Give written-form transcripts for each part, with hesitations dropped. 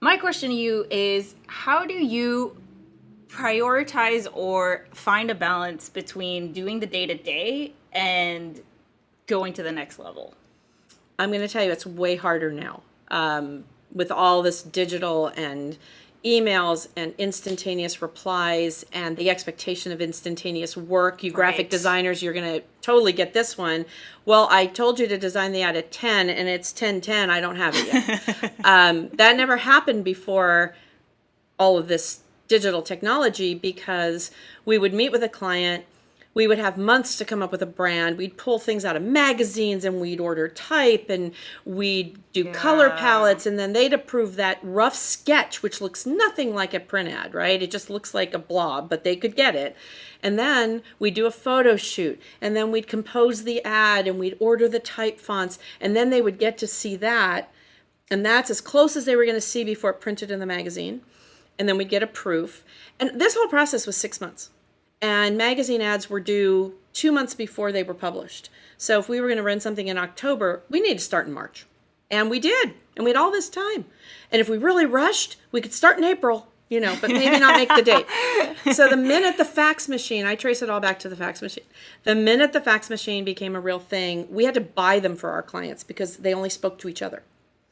my question to you is, how do you prioritize or find a balance between doing the day-to-day and going to the next level? I'm going to tell you, it's way harder now. With all this digital and emails and instantaneous replies and the expectation of instantaneous work. You graphic designers, you're going to totally get this one. Well, I told you to design the ad at 10 and it's 10:10. I don't have it yet. That never happened before all of this digital technology, because we would meet with a client. We would have months to come up with a brand. We'd pull things out of magazines and we'd order type and we'd do color palettes, and then they'd approve that rough sketch, which looks nothing like a print ad, right? It just looks like a blob, but they could get it. And then we'd do a photo shoot, and then we'd compose the ad and we'd order the type fonts, and then they would get to see that. And that's as close as they were going to see before it printed in the magazine. And then we'd get a proof. And this whole process was 6 months. And magazine ads were due 2 months before they were published. So if we were going to run something in October, we needed to start in March. And we did. And we had all this time. And if we really rushed, we could start in April, but maybe not make the date. So the minute the fax machine, I trace it all back to the fax machine. The minute the fax machine became a real thing, we had to buy them for our clients because they only spoke to each other.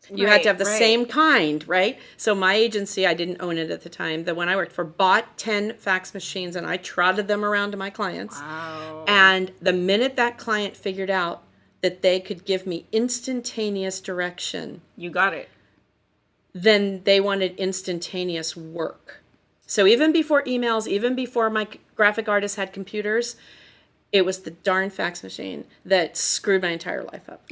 You had to have the same kind, right? So my agency, I didn't own it at the time. The one I worked for bought 10 fax machines, and I trotted them around to my clients. Wow. And the minute that client figured out that they could give me instantaneous direction, you got it. Then they wanted instantaneous work. So even before emails, even before my graphic artists had computers, it was the darn fax machine that screwed my entire life up.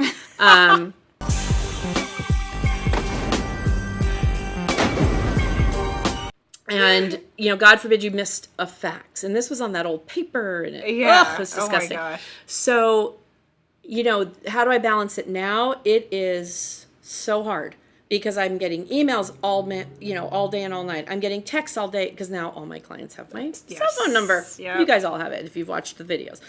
And, God forbid you missed a fax. And this was on that old paper. And it was disgusting. Oh my gosh. So, how do I balance it now? It is so hard because I'm getting emails all day and all night. I'm getting texts all day because now all my clients have my cell phone number. Yep. You guys all have it if you've watched the videos.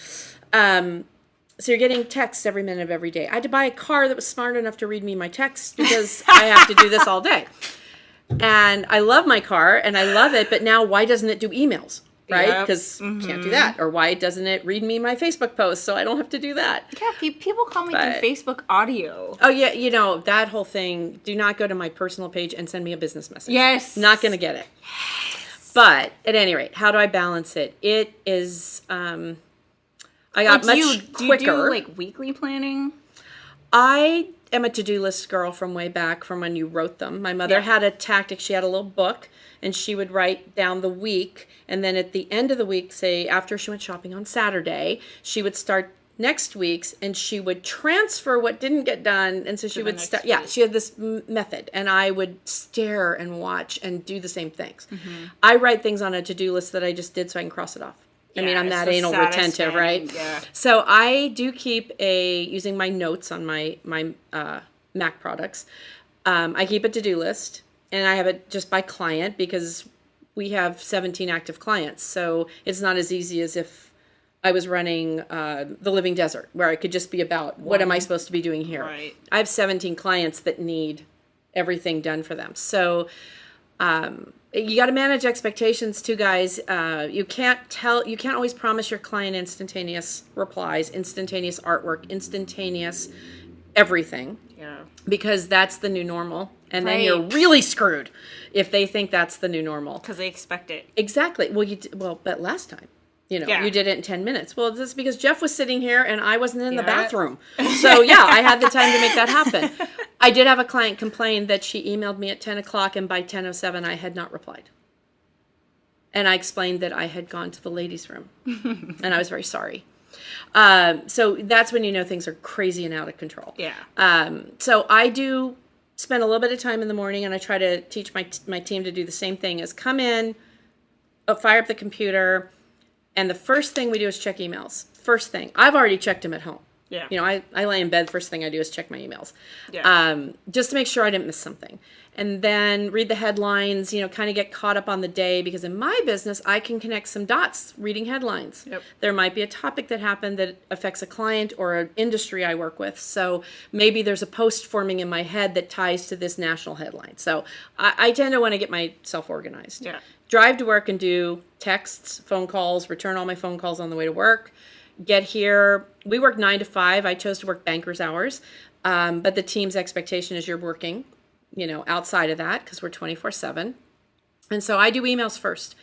So you're getting texts every minute of every day. I had to buy a car that was smart enough to read me my texts because I have to do this all day. And I love my car and I love it, but now why doesn't it do emails, right? Because can't do that. Or why doesn't it read me my Facebook posts so I don't have to do that? Yeah, people call me through Facebook audio. Oh, yeah, that whole thing. Do not go to my personal page and send me a business message. Yes. Not going to get it. Yes. But at any rate, how do I balance it? It is, I got much quicker. Do you do weekly planning? I am a to-do list girl from way back from when you wrote them. My mother had a tactic. She had a little book, and she would write down the week. And then at the end of the week, say after she went shopping on Saturday, she would start next week's, and she would transfer what didn't get done. And so she would start. Yeah, she had this method, and I would stare and watch and do the same things. Mm-hmm. I write things on a to-do list that I just did so I can cross it off. I mean, I'm that anal retentive, right? Yeah. So I do keep using my notes on my Mac products. I keep a to-do list, and I have it just by client because we have 17 active clients. So it's not as easy as if I was running the Living Desert, where I could just be about what am I supposed to be doing here. Right. I have 17 clients that need everything done for them. So you got to manage expectations too, guys. You can't always promise your client instantaneous replies, instantaneous artwork, instantaneous everything. Yeah. Because that's the new normal. And then you're really screwed if they think that's the new normal. Because they expect it. Exactly. But last time, you did it in 10 minutes. Well, that's because Jeff was sitting here and I wasn't in the bathroom. So I had the time to make that happen. I did have a client complain that she emailed me at 10 o'clock and by 10:07 I had not replied. And I explained that I had gone to the ladies' room and I was very sorry. So that's when things are crazy and out of control. Yeah. So I do spend a little bit of time in the morning, and I try to teach my team to do the same thing: is come in, fire up the computer, and the first thing we do is check emails. First thing. I've already checked them at home. Yeah. You know, I lay in bed, first thing I do is check my emails. Yeah. Just to make sure I didn't miss something. And then read the headlines, you know, kind of get caught up on the day, because in my business, I can connect some dots reading headlines. Yep. There might be a topic that happened that affects a client or an industry I work with. So maybe there's a post forming in my head that ties to this national headline. So I tend to want to get myself organized. Yeah. Drive to work and do texts, phone calls, return all my phone calls on the way to work. Get here. We work 9 to 5. I chose to work banker's hours. But the team's expectation is you're working, you know, outside of that, because we're 24/7. And so I do emails first.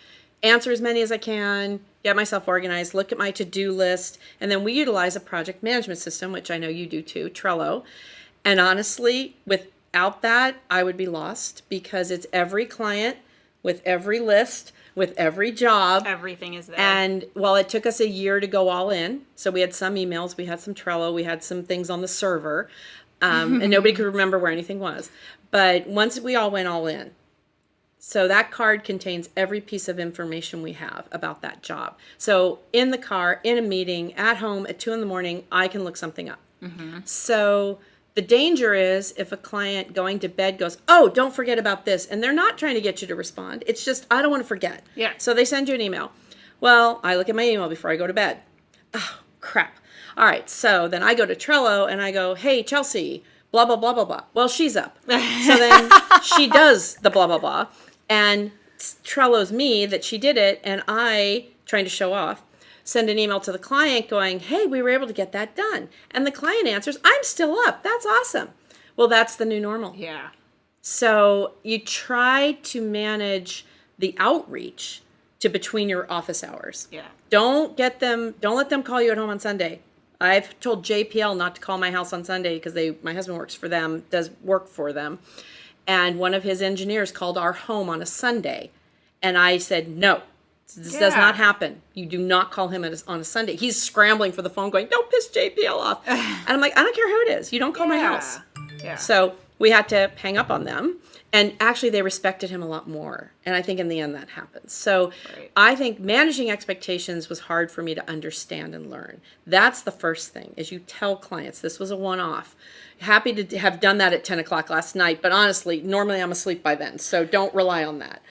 Answer as many as I can, get myself organized, look at my to-do list, and then we utilize a project management system, which I know you do too, Trello. And honestly, without that, I would be lost, because it's every client with every list, with every job. Everything is there. And while it took us a year to go all in, so we had some emails, we had some Trello, we had some things on the server, and nobody could remember where anything was. But once we all went all in, so that card contains every piece of information we have about that job. So in the car, in a meeting, at home, at 2 a.m, I can look something up. So the danger is if a client going to bed goes, oh, don't forget about this. And they're not trying to get you to respond. It's just, I don't want to forget. Yeah. So they send you an email. Well, I look at my email before I go to bed. Oh, crap. All right. So then I go to Trello and I go, hey, Chelsea, blah, blah, blah, blah, blah. Well, she's up. So then she does the blah, blah, blah. And Trello's me that she did it. And I, trying to show off, send an email to the client going, hey, we were able to get that done. And the client answers, I'm still up. That's awesome. Well, that's the new normal. Yeah. So you try to manage the outreach to between your office hours. Yeah. Don't let them call you at home on Sunday. I've told JPL not to call my house on Sunday because my husband works for them, does work for them. And one of his engineers called our home on a Sunday. And I said, no. This does not happen. You do not call him on a Sunday. He's scrambling for the phone going, don't piss JPL off. And I'm like, I don't care who it is. You don't call my house. Yeah. So we had to hang up on them. And actually, they respected him a lot more. And I think in the end that happens. So I think managing expectations was hard for me to understand and learn. That's the first thing, is you tell clients this was a one-off. Happy to have done that at 10 o'clock last night. But honestly, normally I'm asleep by then. So don't rely on that.